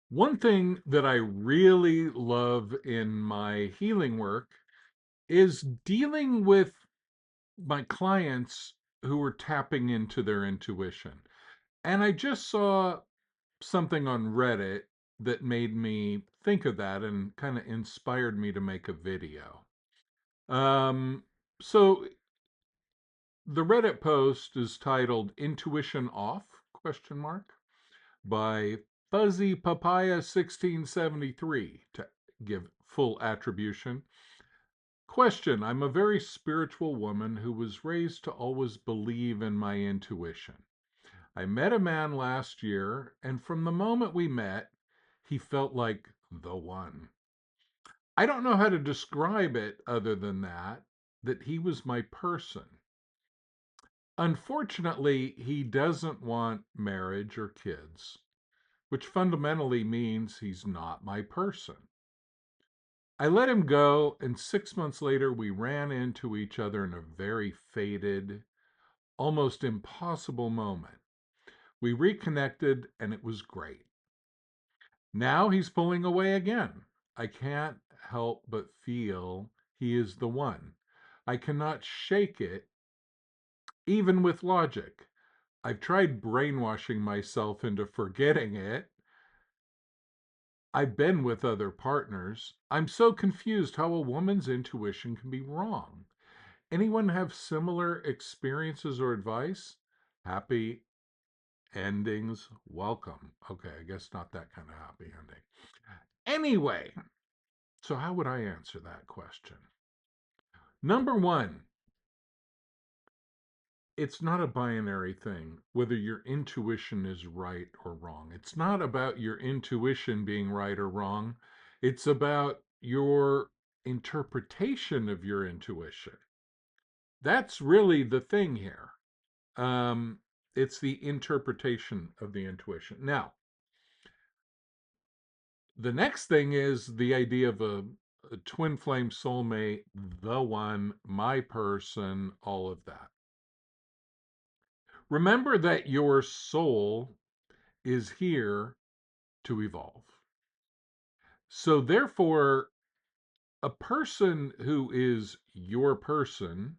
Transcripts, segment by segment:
One thing that I really love in my healing work is dealing with my clients who are tapping into their intuition. And I just saw something on Reddit that made me think of that and kind of inspired me to make a video. Um, so the Reddit post is titled Intuition Off question mark by Fuzzy Papaya 1673 to give full attribution. Question: I'm a very spiritual woman who was raised to always believe in my intuition. I met a man last year, and from the moment we met, he felt like the one. I don't know how to describe it other than that he was my person. Unfortunately, he doesn't want marriage or kids, which fundamentally means he's not my person. I let him go, and 6 months later, we ran into each other in a very faded, almost impossible moment. We reconnected, and it was great. Now he's pulling away again. I can't help but feel he is the one. I cannot shake it, even with logic. I've tried brainwashing myself into forgetting it. I've been with other partners. I'm so confused how a woman's intuition can be wrong. Anyone have similar experiences or advice? Happy endings welcome. Okay, I guess not that kind of happy ending. Anyway, so how would I answer that question? Number one, it's not a binary thing whether your intuition is right or wrong. It's not about your intuition being right or wrong. It's about your interpretation of your intuition. That's really the thing here. Um, it's the interpretation of the intuition. Now, the next thing is the idea of a twin flame soulmate, the one, my person, all of that. Remember that your soul is here to evolve. So, therefore, a person who is your person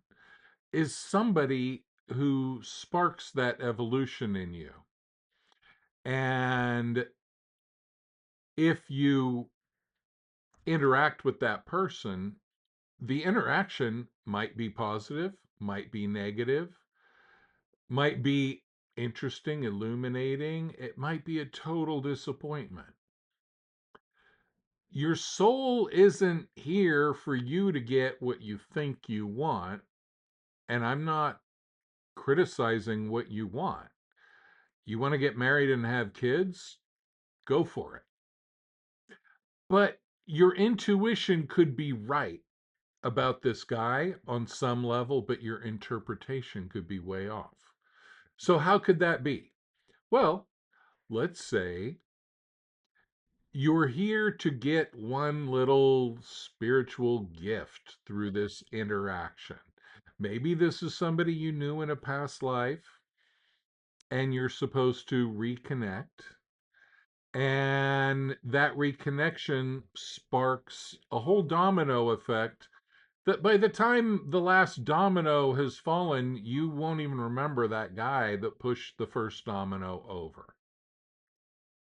is somebody who sparks that evolution in you. And if you interact with that person, the interaction might be positive, might be negative, might be interesting, illuminating, it might be a total disappointment. Your soul isn't here for you to get what you think you want, and I'm not criticizing what you want. You want to get married and have kids? Go for it. But your intuition could be right about this guy on some level, but your interpretation could be way off. So, how could that be? Well, let's say you're here to get one little spiritual gift through this interaction. Maybe this is somebody you knew in a past life and you're supposed to reconnect. And that reconnection sparks a whole domino effect that by the time the last domino has fallen, you won't even remember that guy that pushed the first domino over.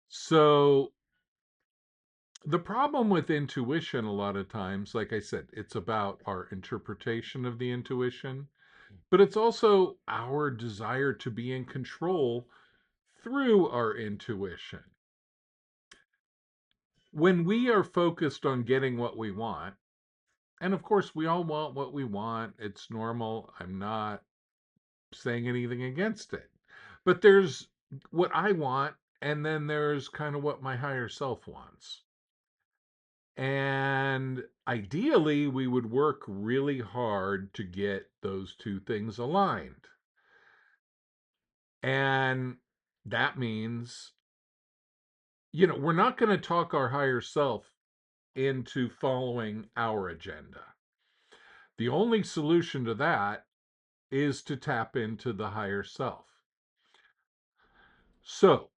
So, the problem with intuition, a lot of times, like I said, it's about our interpretation of the intuition, but it's also our desire to be in control through our intuition. When we are focused on getting what we want, and of course, we all want what we want, it's normal. I'm not saying anything against it. But there's what I want, and then there's kind of what my higher self wants. And ideally, we would work really hard to get those two things aligned. And that means, we're not going to talk our higher self into following our agenda. The only solution to that is to tap into the higher self. So,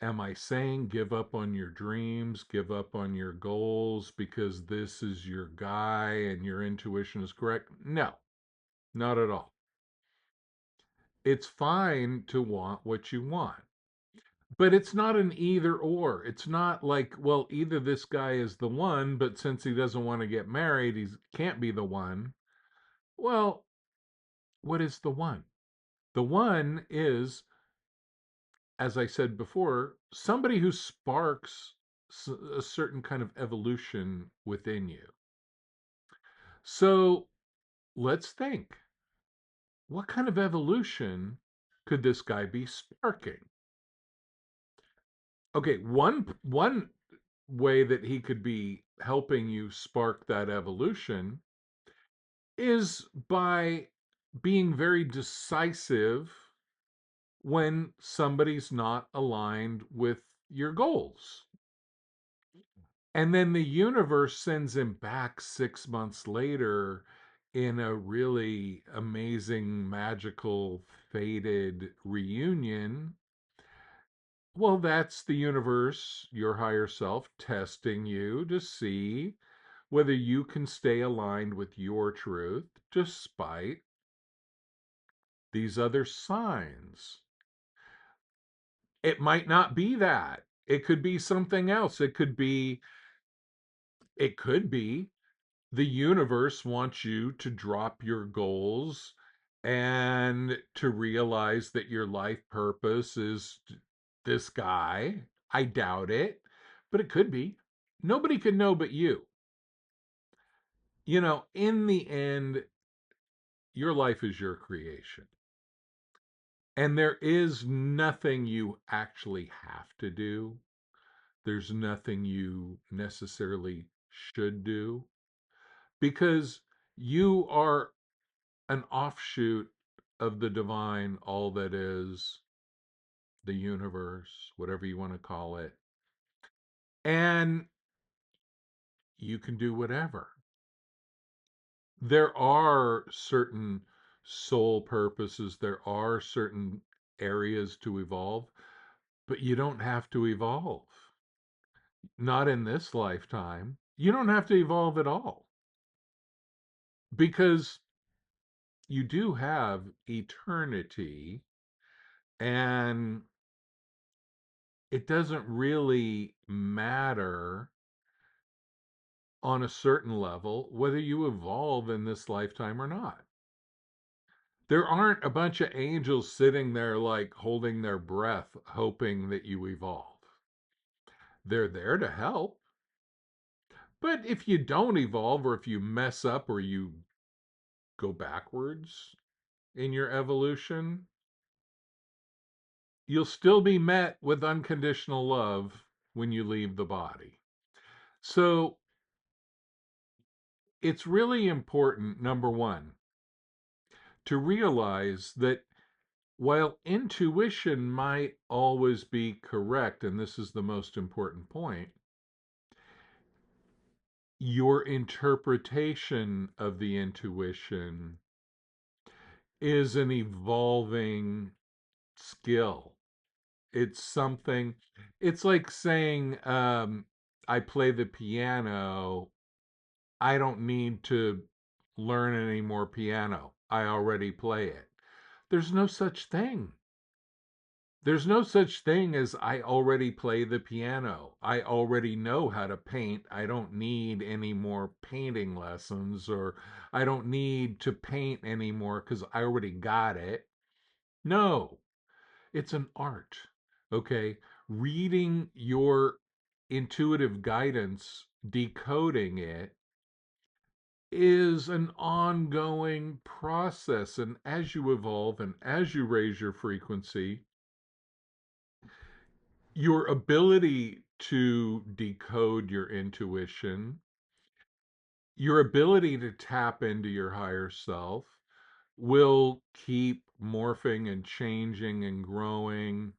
Am I saying give up on your dreams, give up on your goals because this is your guy and your intuition is correct? No, not at all. It's fine to want what you want, but it's not an either or. It's not like, well, either this guy is the one, but since he doesn't want to get married, he can't be the one. Well, what is the one? The one is, as I said before, somebody who sparks a certain kind of evolution within you. So let's think, what kind of evolution could this guy be sparking? Okay, one way that he could be helping you spark that evolution is by being very decisive when somebody's not aligned with your goals. And then the universe sends him back 6 months later in a really amazing, magical, fated reunion. Well, that's the universe, your higher self, testing you to see whether you can stay aligned with your truth despite these other signs. It might not be that. It could be something else. It could be the universe wants you to drop your goals and to realize that your life purpose is this guy. I doubt it, but it could be. Nobody can know but you. In the end, your life is your creation. And there is nothing you actually have to do. There's nothing you necessarily should do because you are an offshoot of the divine, all that is, the universe, whatever you want to call it. And you can do whatever. There are certain soul purposes, there are certain areas to evolve, but you don't have to evolve. Not in this lifetime. You don't have to evolve at all because you do have eternity, and it doesn't really matter on a certain level whether you evolve in this lifetime or not. There aren't a bunch of angels sitting there like holding their breath hoping that you evolve. They're there to help. But if you don't evolve, or if you mess up, or you go backwards in your evolution, you'll still be met with unconditional love when you leave the body. So it's really important, number one, to realize that while intuition might always be correct, and this is the most important point, your interpretation of the intuition is an evolving skill. It's something, it's like saying, I play the piano. I don't need to learn any more piano. I already play it. There's no such thing. There's no such thing as I already play the piano. I already know how to paint. I don't need any more painting lessons, or I don't need to paint anymore because I already got it. No, it's an art. Okay. Reading your intuitive guidance, decoding it, is an ongoing process. And as you evolve and as you raise your frequency, your ability to decode your intuition, your ability to tap into your higher self will keep morphing and changing and growing.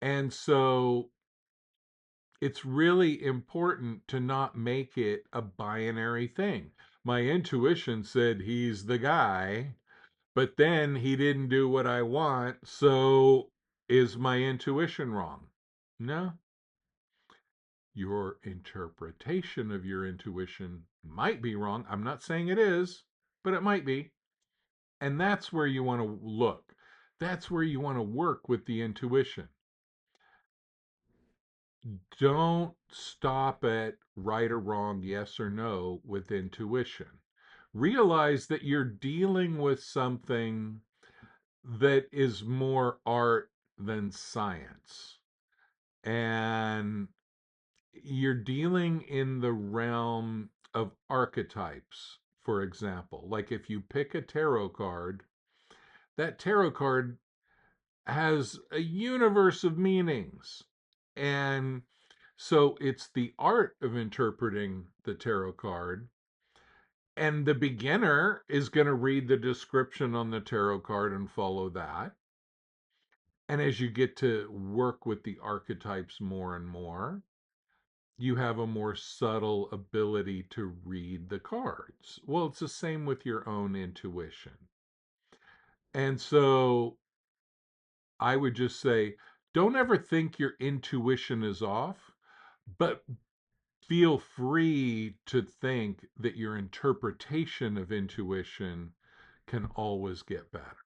And so it's really important to not make it a binary thing. My intuition said he's the guy, but then he didn't do what I want. So is my intuition wrong? No, your interpretation of your intuition might be wrong. I'm not saying it is, but it might be. And that's where you want to look. That's where you want to work with the intuition. Don't stop at right or wrong, yes or no with intuition. Realize that you're dealing with something that is more art than science. And you're dealing in the realm of archetypes, for example. Like if you pick a tarot card, that tarot card has a universe of meanings. And so it's the art of interpreting the tarot card. And the beginner is going to read the description on the tarot card and follow that. And as you get to work with the archetypes more and more, you have a more subtle ability to read the cards. Well, it's the same with your own intuition. And so I would just say, don't ever think your intuition is off, but feel free to think that your interpretation of intuition can always get better.